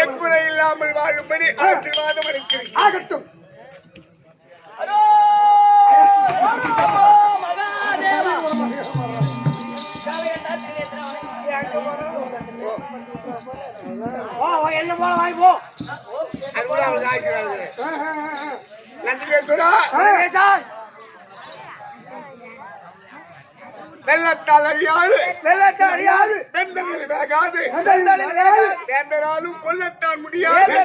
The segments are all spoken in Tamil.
எக்குறை இல்லாமல் வாழும்படி ஆசீர்வாதம் அளிக்கிறேன். ஆகட்டும். என்ன போல வாங்கி போ. அது கூட அவளுக்கு ஆசீர்வாதம். நந்திகேஸ்வரா, வெள்ளத்தால் அழியாது, வெள்ளத்தால் அழியாது, வெந்தனில் வேகாது, வேந்தராலும் கொல்லத்தான் முடியாது,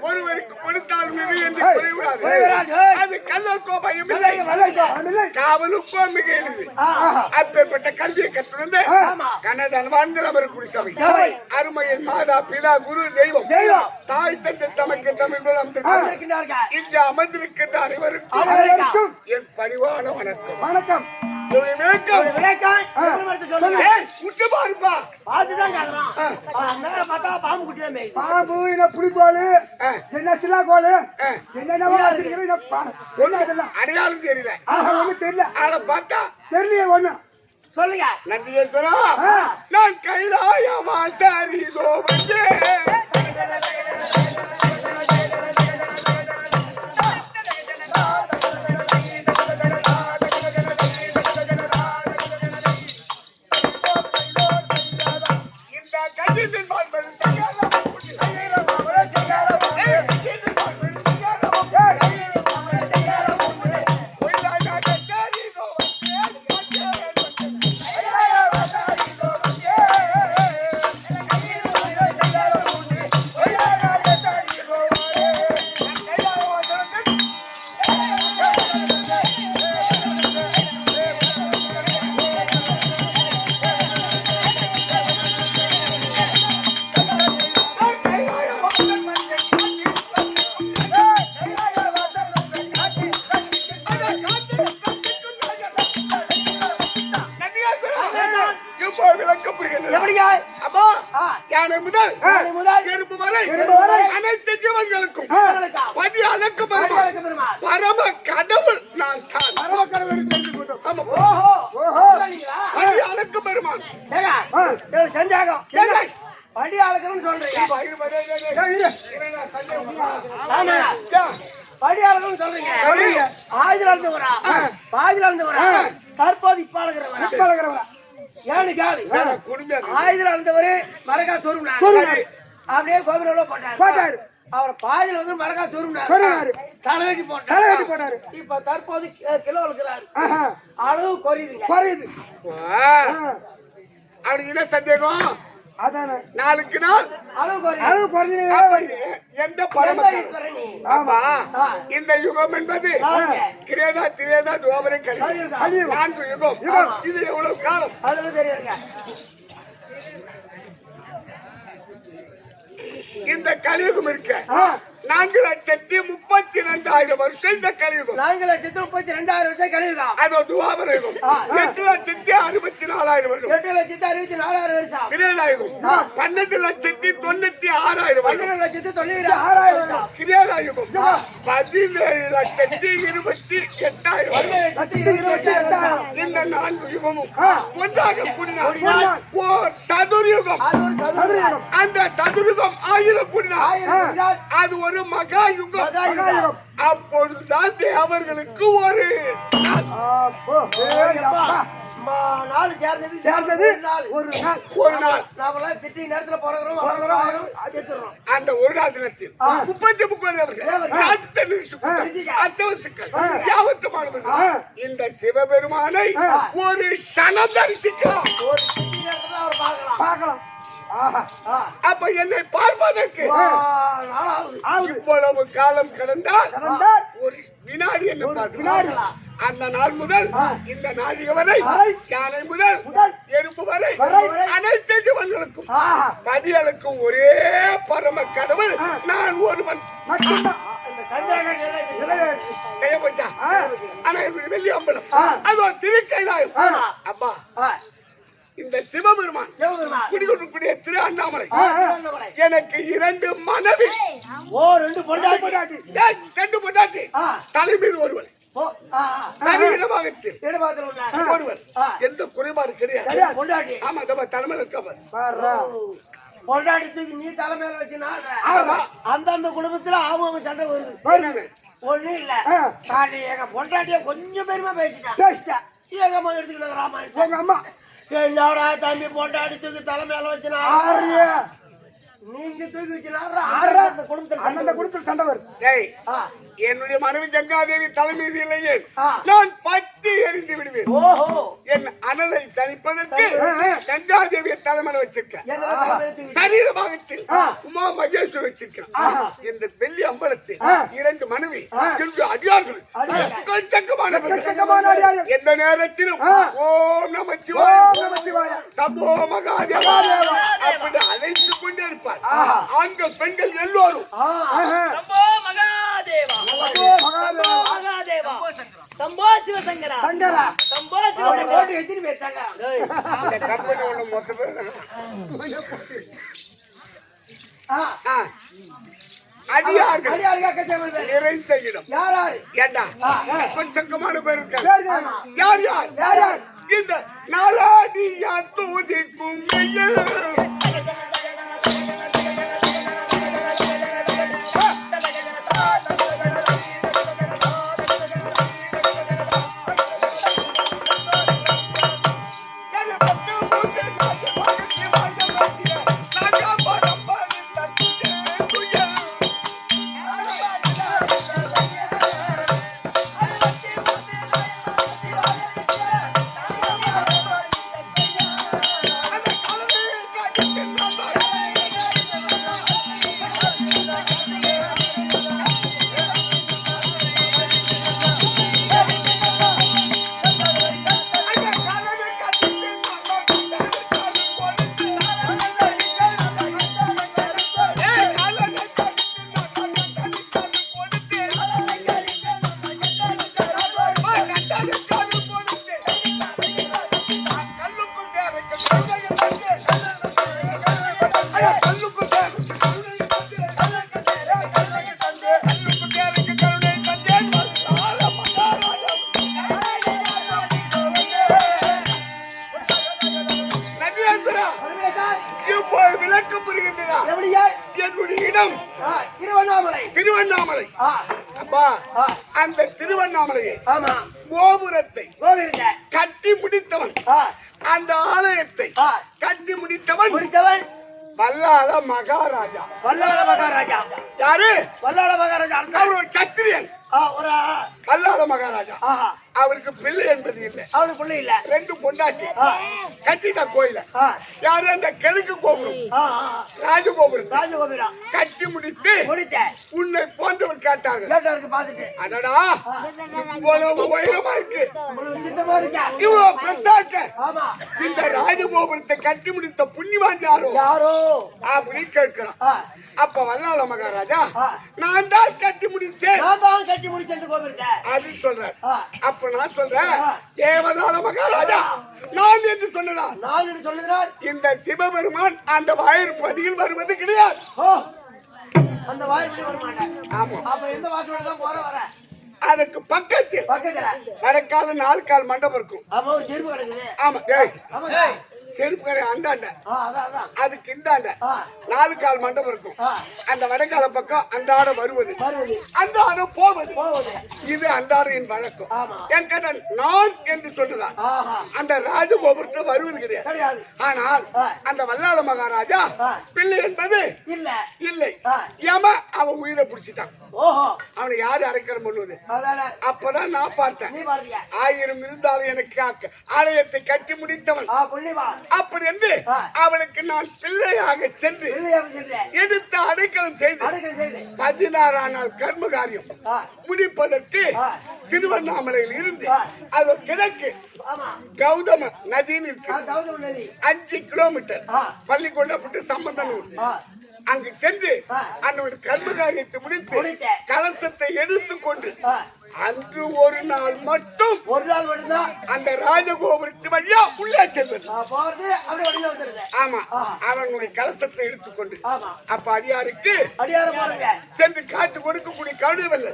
ஒருவருக்கு கொடுத்தாலும் இது என்று குறைவிடாது. அது கல்லற்கோ பயம் இல்லை, காவலுக்கோ மிக எளிது. அப்பேற்பட்ட கல்வியை கற்றுணர்ந்து கனதன் வாழ்ந்த அவர் குடிசபை அருமையின் மாதா பிதா குரு தெய்வம் தாய் தந்தை தமக்கு தமிழ் இங்கு அமர்ந்திருக்கின்ற அனைவருக்கும் என் பணிவான வணக்கம். வணக்கம். பாம்பு புலிகோலு என்ன சிலா கோலு என்னென்னவோ அடையாளம் தெரியல, ஒண்ணு தெரியல. ஆளை பார்த்தா தெரியலையே ஒண்ணு. சொல்லுங்க. நந்திகேஸ்வரா, நான் கைலாயவாசாரி கோவந்தே அனைத்து ஜீவன்களுக்கும் பதி அளக்க பரம கடவுள் நான் தான். பதி அளக்க பெருமான் சந்தேகம் படி அளக்கணும்னு சொல்றீங்க. படி அளக்கணும்னு சொல்றீங்க. ஆயுதம் இருந்தவரா, பாதில இருந்தவரா, தற்போது இப்ப அழகிறவரா ஏன்னு கேளு. ஆயுதம் இருந்தவரு மரகா சொருனாரு, அப்படியே கோபுரம் போட்டாரு. அவர் பாதியில வந்து மரகா சொருனாரு, தலைவெட்டி போட்டாரு. இப்ப தற்போது கிலோ இருக்கிறாரு, அளவு குறையுது. அவனுக்கு என்ன சந்தேகம்? அதான நாளுக்கு நாள் அளவு குறைஞ்சு எந்த ஆமா இந்த யுகம் என்பது கிரேதா திரேதா துவாபர கலி 4 யுகம். இது எவ்வளவு காலம்? அதுல தெரியுங்க. இந்த கலியுகம் இருக்க 4,32,000 வருஷம் இந்த கலியுகம். 4,32,000 வருஷம் கலியுகம். அது துவாபர யுகம். 8,64,000 வருஷம். 8,64,000 வருஷம் கிரேதாயுகம். 12,96,000 வருஷம். 12,96,000 வருஷம். கிரேதாயுகம் 17,28,000 வருஷம். இந்த 4 யுகமும் ஒன்றாக கூடினால் ஓர் சதுர்யுகம். அந்த சதுர்யுகம் 1000 கூடினால் அது ஒரு மகா யுகம். அப்பொழுதுதான் தேவர்களுக்கு ஒரு நாள் சேர்ந்தது ஒரு நாள். நாமெல்லாம் சிட்டி நேரத்துல பிறகுறோம். அந்த ஒரு நாள் தினத்தில் 33 அச்சவசுக்கள் இந்த சிவபெருமானை ஒரு சனம் தரிசிக்கலாம். பார்க்கலாம். அப்ப என்னை பார்ப்பதற்கு இவ்வளவு காலம் கடந்தால் ஒரு வினாடி என்ன பார்த்து அந்த நாள் முதல் இந்த நாழிகை வரை யானை முதல் எறும்பு வரை அனைத்து ஜீவன்களுக்கும் பதிகளுக்கும் ஒரே பரம கடவுள் நான் ஒருவன். வெள்ளி அம்பலம் அது திருக்கைலாயம். அப்பா இந்த சிவபெருமான் குடிகொண்டிருக்கூடிய திரு அண்ணாமலை எனக்கு 2 மனைவி, 2 பொண்டாட்டி, தலைமையில் ஒருவன். ஓ, ஆ, சரி இடமாகத்தில் இடபாகத்தில் உள்ள ஒருவர் எந்த குறைபாடு கிடையாது. பொண்டாட்டி ஆமா இந்த தலைமையில் இருக்கவர். பொண்டாட்டி தூக்கி நீ தலைமையில வச்சுனா ஆமா அந்தந்த குடும்பத்துல அவங்க சண்டை வருது. பாருங்க. ஒண்ணும் இல்ல காட்டி எங்க பொண்டாட்டிய கொஞ்சம் பெருமை பேசிட்டேன். எங்க அம்மா எடுத்துக்கிட்டு ராமாயணம் உங்க அம்மா என்னடா தம்பி பொண்டாட்டி தூக்கி தலைமையில வச்சுனா ஆறியா நீங்க தூக்கி வச்சுனா அந்த குடும்பத்துல அந்தந்த குடும்பத்துல சண்டை வருது. டேய் என்னுடைய மனைவி கங்காதேவி தலைமீது இல்லையே நான் பட்டி எரிந்து விடுவேன். ஓஹோ என் அனலை தணிப்பதற்கு கங்காதேவியை தலைமையில வச்சிருக்கேன். சரீர பாகத்தில் உமா மகேஸ்வரர் வச்சிருக்கேன். இந்த வெள்ளி அம்பலத்தில் 2 மனைவி அடியார்கள் எக்கச்சக்கமான எந்த நேரத்திலும் ஓம் நமச்சிவாய சம்போ மகாதேவா அப்படி அழைத்து கொண்டே இருப்பார். ஆண்கள் பெண்கள் எல்லோரும் சம்போ மகாதேவா மகாதேவா சம்போ சிவசங்கரா சங்கரா சம்போ சிவசங்கரா போட்டு வச்சுட்டு பேசாங்க. இந்த கம்பெனி உள்ள மொத்த பேர் அடியார்கள் நிறைந்த இடம். ஏண்டா எக்கச்சக்கமான பேர் இருக்காங்க. யார் யார் இந்த நாளாடியா தூதிக்கும் திருவண்ணாமலை. அப்பா அந்த திருவண்ணாமலையை கோபுரத்தை கட்டி முடித்தவன், அந்த ஆலயத்தை கட்டி முடித்தவன் வல்லாள மகாராஜா. யாரு? வல்லாள மகாராஜா அவர் ஒரு சத்திரியன். வல்லாள மகாராஜா அவருக்கு பிள்ளை என்பது இல்லை. அவனுக்கு பிள்ளை இல்ல. 2 பொண்டாட்டி கட்டிட்ட கோயில. யாரு? அந்த கிழக்கு கோபுரம் ராஜகோபுரம் கட்டி முடித்து உன்னை போன்றவர் கேட்டார்கள். அடடா இவ்வளவு உயரமா இருக்கு, இவ்வளவு பெருசாக்க இந்த ராஜகோபுரத்தை கட்டி முடித்த புண்ணியவான் யாரோ அப்படி கேட்கிறான். அப்ப வல்லாள மகாராஜா நான் தான் கட்டி முடித்தேன் அப்படின்னு சொல்றேன். அப்ப நான் சொல்றேன் தேவதான மகாராஜா நான் என்று சொன்னதா இந்த சிவபெருமான் அந்த வாயிற்பதியில் வருவது கிடையாது. அந்த வாய்ப்பு வர மாட்டேன். ஆமா. அப்ப எந்த வாசலோட தான் போற வர? அதுக்கு பக்கத்தில் வடக்கால 4 கால் மண்டபம் இருக்கும். ஆமா ஒரு செருப்பு கிடக்குது. ஆமா டேய் ஆமா செருப்பு கடை அந்தாண்ட அதான் அதுக்கு இந்தாண்ட 4 கால் மண்டபம் இருக்கும். அந்த வடக்கால பக்கம் அன்றாட வருவது அன்றாட போவது. இது அன்றாடையின் வழக்கம். என் கடன் நான் என்று சொன்னதா அந்த ராஜகோபுரத்தில் வருவது கிடையாது. ஆனால் அந்த வல்லாள மகாராஜா பிள்ளை என்பது இல்லை. யம அவன் உயிரை பிடிச்சிட்டான். அவனை யாரு அடைக்கலம் பண்ணுவது? அப்பதான் நான் பார்த்தேன். 1000 இருந்தாலும் எனக்கு ஆலயத்தை கட்டி முடித்தவன் அப்படி என்று அவனுக்கு நான் பிள்ளையாக சென்று எடுத்து அடைக்கலம் செய்து 16 நாள் கர்ம காரியம் முடிப்பதற்கு திருவண்ணாமலையில் இருந்து அது கிழக்கு கௌதம நதின்னு இருக்கு. 5 கிலோமீட்டர் பள்ளிக்கொண்டப்பட்டு சம்பந்தம் அங்கு சென்று அன்னோட கர்ம காரியத்தை முடித்து கலசத்தை எடுத்துக்கொண்டு அன்று ஒரு நாள் மட்டும்தான் அந்த ராஜகோபுரத்து வழியா உள்ளே செல்வது. ஆமா அவனுடைய கலசத்தை எடுத்துக்கொண்டு அப்ப அடியாருக்கு சென்று காட்டு கொடுக்கக்கூடிய கருணை.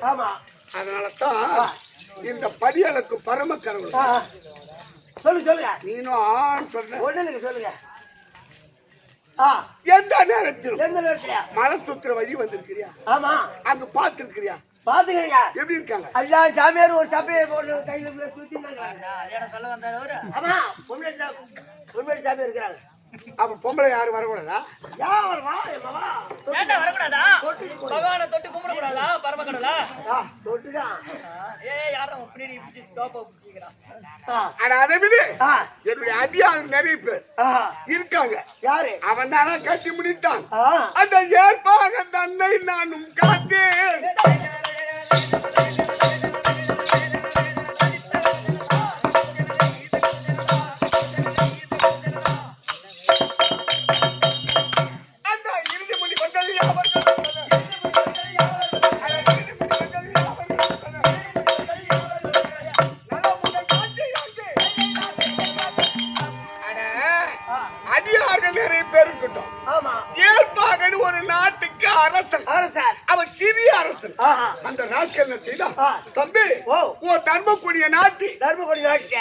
அதனாலதான் இந்த படியாளுக்கு பரம கடவுள். சொல்லுங்க நீனும் ஆண் சொல்ற. ஒண்ணு சொல்லுங்க. எந்த நேரத்திலும் எந்த நேரத்திலயா மலை சுத்துற வழி வந்திருக்கிறியா? ஆமா. அங்க பாத்துருக்கிறியா? பாத்துக்கிறீங்க. எப்படி இருக்காங்க? ஐயா சாமியார் ஒரு சபையை போட்டு கையில தூத்தினாங்க. சொல்ல வந்தாரு அவரு. ஆமா பொன்மேடு சாமி இருக்கிறாங்க. அப்ப பொம்பளை யாரும் வரக்கூடாதா? யார் வருவா? வா. ஏன்டா வரக்கூடாதா? பகவானை தொட்டு கும்பிடக்கூடாதா? பரம கடவுளா? தொட்டுதான். யாரும் பின்னாடி பிடிச்சி தோப்பை பிடிச்சிக்கிறான். ஆனா அதை விடு, என்னுடைய அதிகாரம் நிறைய பேர் இருக்காங்க. யாரு? அவன் தானே கட்டி முடித்தான். அந்த ஏற்பாக தன்னை நானும் காத்தேன். ஒரு நாட்டுக்கு அரசன். அவன் சிறிய அரசன். அந்த ராஜ்கள் என்ன செய்தான்? தம்பி, உன் தர்மக்குடிய நாட்டி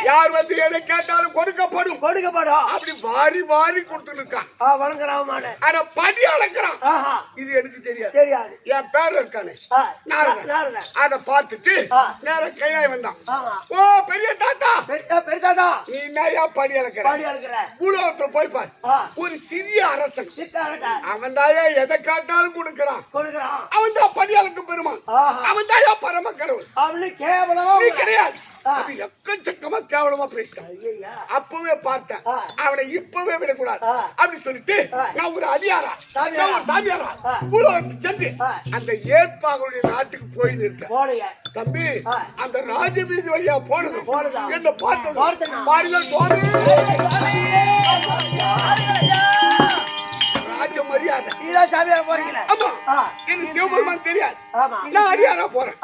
யார் வந்து எதை கேட்டாலும் கொடுக்கப்படும் அப்படி வாரி வாரி கொடுத்து இருக்கான். ஆனா படி அளக்கிறான். இது எனக்கு தெரியாது. என் பேர் இருக்கானே அத பார்த்துட்டு நேர கையாய் வந்தான். ஓ பெரிய தாத்தா, நீ என்ன படி அளக்கிற? பூலோகத்துல போய் பாரு. ஒரு சிறிய அரசன். அவன் தாயா எதை காட்டாலும் கொடுக்கிறான். அவன் தான் படியாளுக்கு பெருமான். அவன் தாயா பரம கடவுள். நீ கிடையாது. எக்கச்சக்கமா கேவலமா பேசிட்டான். அப்பவே பார்த்தேன் அவனை இப்பவே விடக்கூடாது அப்படி சொல்லிட்டு நான் ஒரு அதிகாரா சாமியாரா பூலோகத்துக்கு சென்று அந்த ஏற்பாகளுடைய நாட்டுக்கு போய் நிற்க. தம்பி, அந்த ராஜபீதி வழியா போனது என்ன பார்த்தது பாருங்கள். ராஜ மரியாதை. ஆமா, எனக்கு சிவபெருமான் தெரியாது. நான் அடியாரா போறேன்.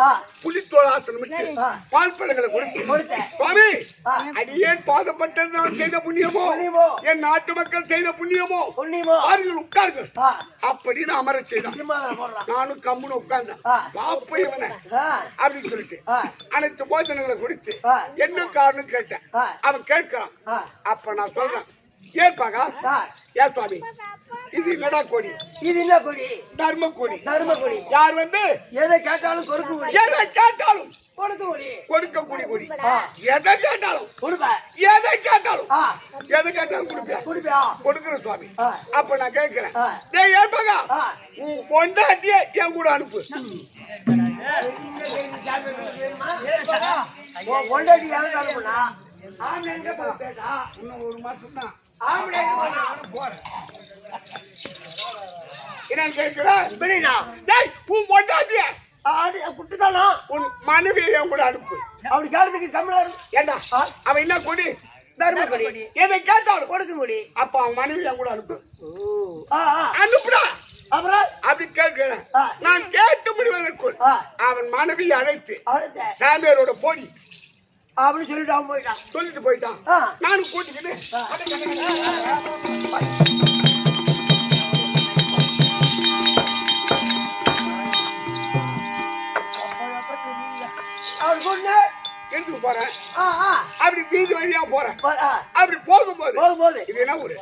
புலித்தோல் ஆசனம் பால் பழங்களை கொடுத்து, சுவாமி அடியேன் பாதப்பட்டது நான் செய்த புண்ணியமோ என் நாட்டு மக்கள் செய்த புண்ணியமோ அவர்கள் உட்கார்கள் அப்படின்னு அமர செய்தான். நானும் கம்முன்னு உட்கார்ந்தேன். பாப்ப இவனை அப்படின்னு சொல்லிட்டு அனைத்து போஜனங்களை கொடுத்து என்ன காரணம் கேட்டேன். அவன் கேட்கிறான். அப்ப நான் சொல்றேன், ஏற்பாகா ஏன் சுவாமி, இது என்னடா கொடி? இது என்ன கொடி? தர்ம கொடி. யார் வந்து எதை கேட்டாலும் கொடுக்க கொடி. எதை கேட்டாலும் கொடுக்கக்கூடிய கொடி. எதை கேட்டாலும் கொடுப்பேன். எதை கேட்டாலும் கொடுக்கிற சுவாமி. அப்ப நான் கேட்கிறேன், டேய் ஏற்பாகா, உன் பொண்டாட்டிய என் கூட அனுப்பு. இன்னும் ஒரு மாசம் தான் போறேன். என்னன்னு கேட்கிறேன், உன் பொண்டாட்டிய குட்டுதானா உன் மனைவியை என் கூட அனுப்பு. அப்படி கேட்டதுக்கு கம்மியா ஏண்டா அவன் என்ன கொடி? தர்ம கொடி. எதை கேட்டாலும் கொடுக்க கொடி. அப்ப அவன் மனைவி என் கூட அனுப்பு. அனுப்புடா. அப்புறம் அப்படி கேட்கிறேன். நான் கேட்டு முடிவதற்குள் அவன் மனைவியை அழைத்து சாமியாரோட போடி அப்படின்னு சொல்லிட்டு அவன் சொல்லிட்டு போயிட்டான். நானும் கூட்டிக்கிட்டு எடுத்துட்டு போறேன். அப்படி வீதி வழியா போறேன். அப்படி போகும்போது இது என்ன ஊரு?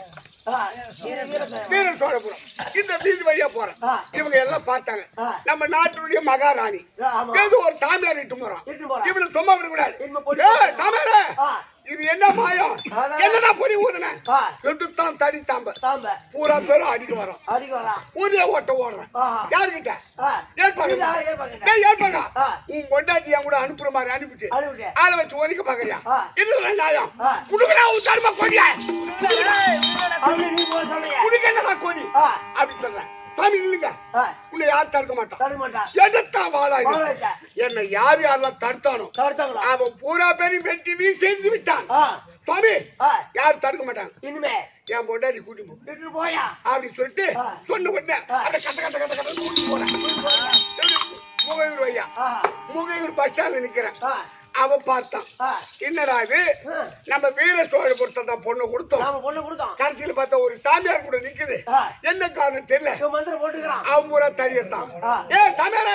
வீர சோழபுரம். இந்த வீதி வழியா போறேன். இவங்க எல்லாம் பார்த்தாங்க. நம்ம நாட்டுடைய மகாராணி ஒரு சாமியார் இட்டு போறோம். இவனை சும்மா விடக்கூடாது. சாமியார, இது என்ன மாயம்? என்னடா பொடி ஊதுன? எடுத்தான் தடி தாம்ப பூரா பேரும் அடிக்க வரோம். ஊதிய ஓட்ட ஓடுறேன். யாருக்கிட்ட? ஏற்பாங்க. உன் கொண்டாட்டி என் கூட அனுப்புற மாதிரி அனுப்பிட்டு ஆளை வச்சு ஒதுக்க பாக்குறியா? இது நியாயம். குடுக்கடா உன் தர்ம கொடியா. குடுக்க என்னடா கொடி அப்படின்னு சொல்றேன். சாமி இல்லைங்க, உன்னை யாரும் தடுக்க மாட்டான். எடுத்தா வாழா. என்னை யார் யாரெல்லாம் தடுத்தானோ அவன் பூரா பேரையும் வெட்டி வீசி விட்டான். சுவாமி யாரும் தடுக்க மாட்டாங்க. இனிமே என் பொண்டாட்டி கூட்டி போயா அப்படின்னு சொல்லிட்டு சொன்ன உடனே அதை கட்ட கட்ட கட்ட கட்ட கூட்டி போறேன். முகையூர் ஐயா, முகையூர் பஸ் ஸ்டாண்ட்ல நிக்கிறேன். அவன் பார்த்தான் என்னடா இது நம்ம வீர சோழபுரத்தை தான் பொண்ணு கொடுத்தோம் நாம பொண்ணு கொடுத்தோம் கடைசியில பார்த்தா ஒரு சாமியார் கூட நிக்குது என்ன காரணம் தெரியல இவன் மந்திரம் போட்டுக்கிறான் அவன் பூரா தடியத்தான் ஏ சாமியார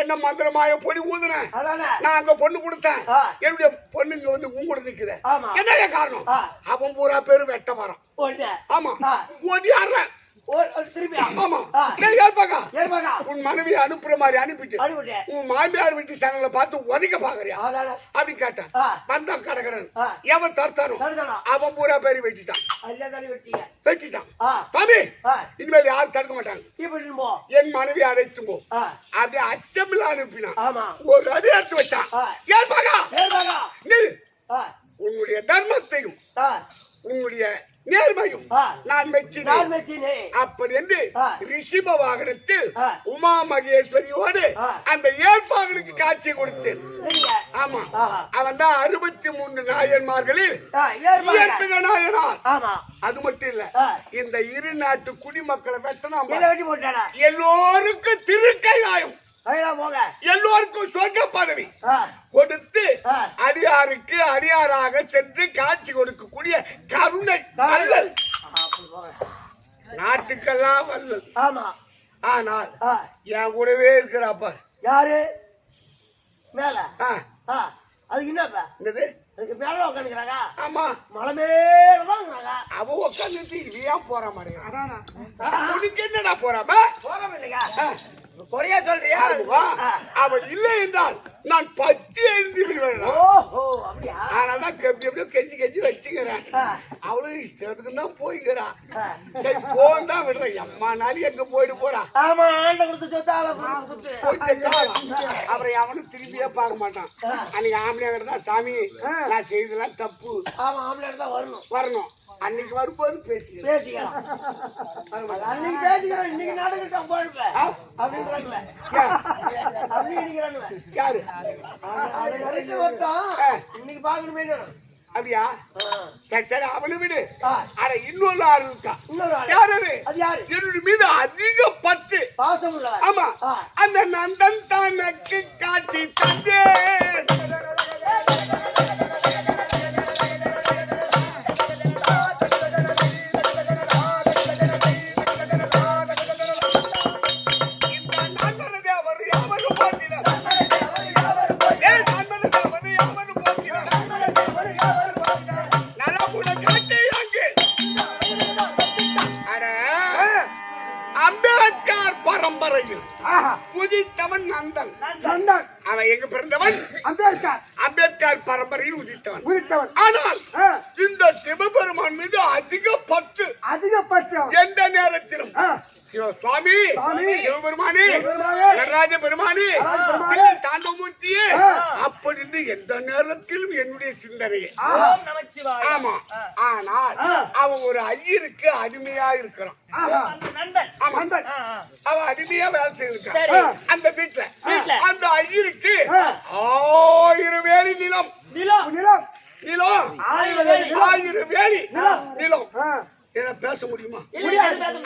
என்ன மந்திரமாய பொடி ஊதுனேன் அதானே நான் அங்க பொண்ணு கொடுத்தேன் என்னுடைய பொண்ணுங்க வந்து உன் கூட நிக்குது ஆமா என்ன காரணம் அவன் பூரா பேரு வெட்ட வரான் ஓடியா ஆமா ஓடி ஆடுறேன் திருப்பி ஆமா டேய் ஏற்பாக்கா ஏற்பாக்கா உன் மனைவியை அனுப்புற மாதிரி அனுப்பிட்டு அனுப்பிட்டேன் உன் மாமியார் வீட்டு சேனலை பார்த்து உதைக்க பாக்குறியா அதானே அப்படி கேட்டான் வந்தான் கடகடன் எவன் தடுத்தானோ தடுத்தானோ அவன் பூரா பேரு வெட்டிட்டான் அல்ல தள்ளி வெட்டிங்க வெட்டிட்டான் சாமி இனிமேல் யாரும் தடுக்க மாட்டாங்க இப்படி போ என் மனைவி அழைத்து போ அப்படியே அச்சமில்ல அனுப்பினான் ஆமா ஒரு அடி எடுத்து வச்சான் ஏற்பாக்கா ஏற்பாக்கா நில் உன்னுடைய தர்மத்தையும் உன்னுடைய நேர்மையும் நான் மெச்சினேன் அப்படி என்று ரிஷிப வாகனத்தில் உமா மகேஸ்வரியோடு அந்த ஏற்பாகனுக்கு காட்சி கொடுத்தேன் ஆமா அவன் தான் 63 நாயன்மார்களில் இயற்பிக நாயனார் அது மட்டும் இல்ல இந்த இரு நாட்டு குடிமக்களை வெட்டணும் எல்லோருக்கும் திருக்கையாயம் எல்லோருக்கும் சொர்க்க பதவி கொடுத்து அடியாருக்கு அடியாராக சென்று காட்சி கொடுக்கக்கூடிய கருணை வல்லல் நாட்டுக்கெல்லாம் வல்லல் ஆனால் என் கூடவே இருக்கிறாப்பா யாரு மேல அதுக்கு என்னப்பா என்னது மேல உட்காந்துக்கிறாங்க ஆமா மலை மேல அவ உட்காந்துட்டு ஏன் போற மாதிரி உனக்கு என்னடா போறாம போறாம இல்லையா கொரியா சொல்றியா அவள் இல்லை என்றால் நான் 10 எழுதி விடுவேன் ஆனாதான் எப்படியோ கெஞ்சி வச்சுக்கிறேன் அவளும் இஷ்டத்துக்கு தான் போய்க்கிறான் சரி போன் விடுறேன் அம்மா நாளைக்கு எங்க போயிட்டு போறான் அப்புறம் அவனும் திரும்பியே பார்க்க மாட்டான் அன்னைக்கு ஆம்பளையாங்கிட்ட தான் சாமி நான் செய்ததெல்லாம் தப்பு வரணும் அன்னைக்கு வரும்போது பேசிக்கலாம் அன்னைக்கு பேசிக்கிறோம் இன்னைக்கு நாடகம் அப்படின்றாங்களே யாரு இன்னைக்கு பாக்கணுமே அப்படியா சரி சரி அவனு விடு ஆனா இன்னொரு ஆள் இருக்கா யாரு என்னுடைய மீது அதிக பத்து பாசம் ஆமா அந்த நந்தன் தனக்கு காட்சி தந்தே அம்பேத்கர் பரம்பரையில் உதித்தவன் நந்தன் அவன் எங்க பிறந்தவன் அம்பேத்கர் பரம்பரையில் உதித்தவன் ஆனால் இந்த சிவபெருமான் மீது அதிக பற்று எந்த நேரத்திலும் சிவசுவாமி சிவபெருமானி நடராஜ பெருமானி தாண்டவமூர்த்தியே அப்படின்னு எந்த நேரத்திலும் என்னுடைய சிந்தனையே ஆமா ஆனால் அவன் ஒரு ஐயருக்கு அடிமையா இருக்கிறான் அவன் அடிமையா வேலை செய்திருக்கான் அந்த வீட்டுல அந்த ஐயருக்கு 1000 வேலி நிலம் 1000 வேலி நிலம் என்ன பேச முடியுமா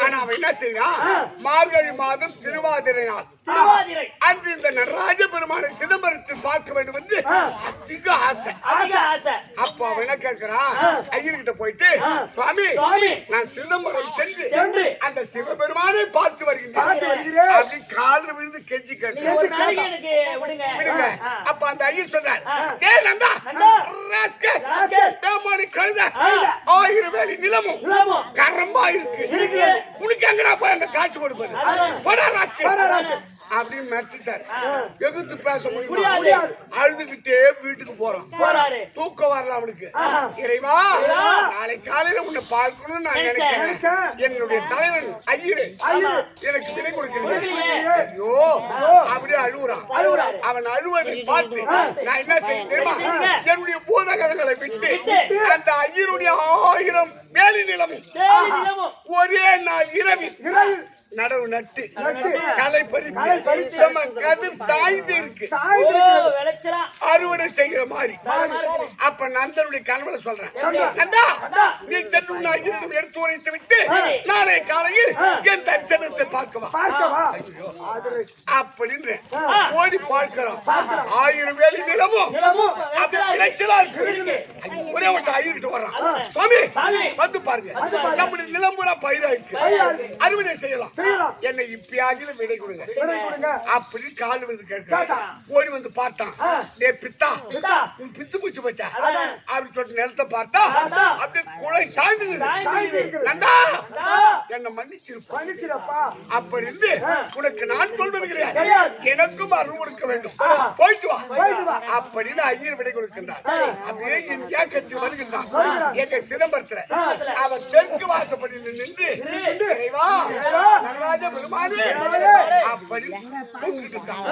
ஆனா அவன் என்ன செய்யறான் மார்கழி மாதம் திருவாதிரை நாள் அன்று இந்த நடராஜ பெருமானை சிதம்பரத்தில் பார்க்க வேண்டும் என்று அதிக ஆசை அப்ப அவன் என்ன கேட்கிறான் ஐயர்கிட்ட போயிட்டு சுவாமி நான் சிதம்பரம் சென்று அந்த சிவபெருமானை பார்த்து வருகின்றேன் அப்படி காலில் விழுந்து கெஞ்சி விடுங்க அப்ப அந்த ஐயர் சொன்னார் ஏ நந்தா பேமானி கழுத 1000 வேலி நிலமும் கரம்பா இருக்கு உனக்கு எங்கடா போய் அந்த காட்சி கொடுப்பது அப்படின்னு மெச்சிட்டாரு எதிர்த்து பேச முடியும் அழுதுகிட்டே வீட்டுக்கு போறான் தூக்கம் வரல அவனுக்கு இறைவா நாளை காலையில உன்னை பார்க்கணும்னு நான் நினைக்கிறேன் என்னுடைய தலைவன் ஐயரு எனக்கு விடை கொடுக்கலையே ஐயோ அப்படியே அழுகுறான் அவன் அழுவதை பார்த்து நான் என்ன செய்ய தெரியுமா என்னுடைய பூதகங்களை விட்டு அந்த ஐயருடைய 1000 வேலி நிலமும் ஒரே நாள் இரவில் நடவு நட்டு களை பறித்து கதிர் சாய்ந்து இருக்கு அறுவடை செய்கிற மாதிரி அப்ப நந்தனுடைய கணவனை சொல்றேன். நந்தா, நீ சென்று உன் ஐயரிடம் எடுத்து உரைத்து விட்டு நாளை காலையில் என் தரிசனத்தை பார்க்கவா அப்படின்னு ஓடி பார்க்கிறோம். 1000 வேலி நிலமும் அப்படி விளைச்சலா இருக்கு. ஒரே ஒருத்த ஐயர்கிட்ட வர்றான். சுவாமி வந்து பாருங்க, நம்முடைய நிலம் பூரா பயிராயிருக்கு, அறுவடை செய்யலாம், என்னை இப்பயாகிலும் விடை கொடுங்க அப்படின்னு கால் வந்து கேட்க ஓடி வந்து பார்த்தான். டே பித்தா, உன் பித்து பூச்சி போச்சா அப்படி சொல்லிட்டு நிலத்தை பார்த்தா அப்படியே குலை சாய்ந்து நந்தா என்ன மன்னிச்சிருப்பா அப்படின்னு உனக்கு நான் சொல்வது கிடையாது, எனக்கும் அருள் கொடுக்க வேண்டும், போயிட்டு வா அப்படின்னு ஐயர் விடை கொடுக்கின்றார். அப்படியே என் ஏக்கத்தில் வருகின்றான். எங்க சிதம்பரத்துல அவன் தெற்கு வாசப்படி நின்று நடராஜ பெருமானே அப்படி கூப்பிட்டு இருக்கான்.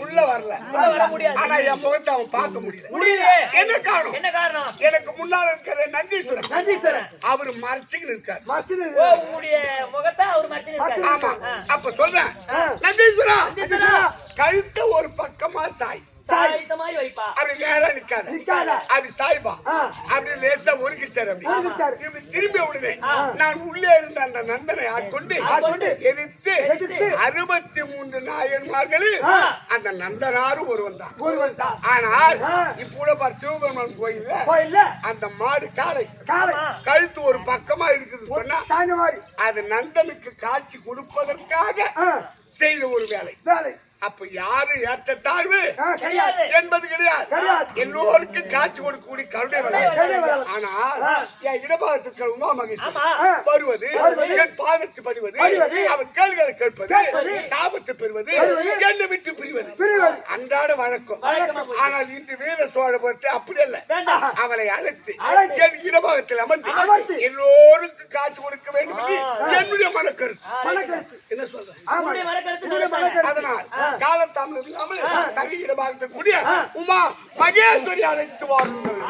உள்ள வரல, ஆனா என் முகத்தை அவன் பார்க்க முடியல. என்ன காரணம்? எனக்கு முன்னால இருக்கிற நந்தீஸ்வரன் அவரு மறைச்சுன்னு இருக்காரு. ஆமா, அப்ப சொல்றேன், நந்தீஸ்வரா கழுத்த ஒரு பக்கமா சாய் அப்படி நேரா நிக்காத, அப்படி சாய்பா அப்படி லேசா ஒருக்கிச்சாரு. அப்படி திரும்பி உடனே நான் உள்ளே இருந்த அந்த நந்தனை ஆட்கொண்டு எதிர்த்து 63 நாயன்மார்களில் அந்த நந்தனாரும் ஒருவன் தான். ஆனால் இப்ப சிவபெருமான் கோயில்ல அந்த மாடு காலை கழுத்து ஒரு பக்கமா இருக்குது சொன்னா அது நந்தனுக்கு காட்சி கொடுப்பதற்காக செய்த ஒரு வேலை. அப்ப யாரு ஏற்ற தாழ்வு என்பது கிடையாது, எல்லோருக்கும் காட்சி கொடுக்கக்கூடிய கருணை வளம். ஆனால் என் இடபாகத்திற்கு உமா மகேஸ்வரன் வருவது, என் பாதத்து படுவது, அவன் கேள்விகளை கேட்பது, சாபத்தை பெறுவது, என்னை விட்டு பிரிவது அன்றாட வழக்கம். ஆனால் இன்று வீர சோழபுரத்தை அப்படி அல்ல, அவளை அழைத்து என் இடபாகத்தில் அமர்ந்து எல்லோருக்கும் காட்சி கொடுக்க வேண்டும் என்று என்னுடைய மனக்கருத்து. என்ன சொல்றேன்? அதனால் காலத்தாமல் இல்லாமல் தங்கியிட பார்க்கக்கூடிய உமா மகேஸ்வரி அழைத்து வாருங்கள்.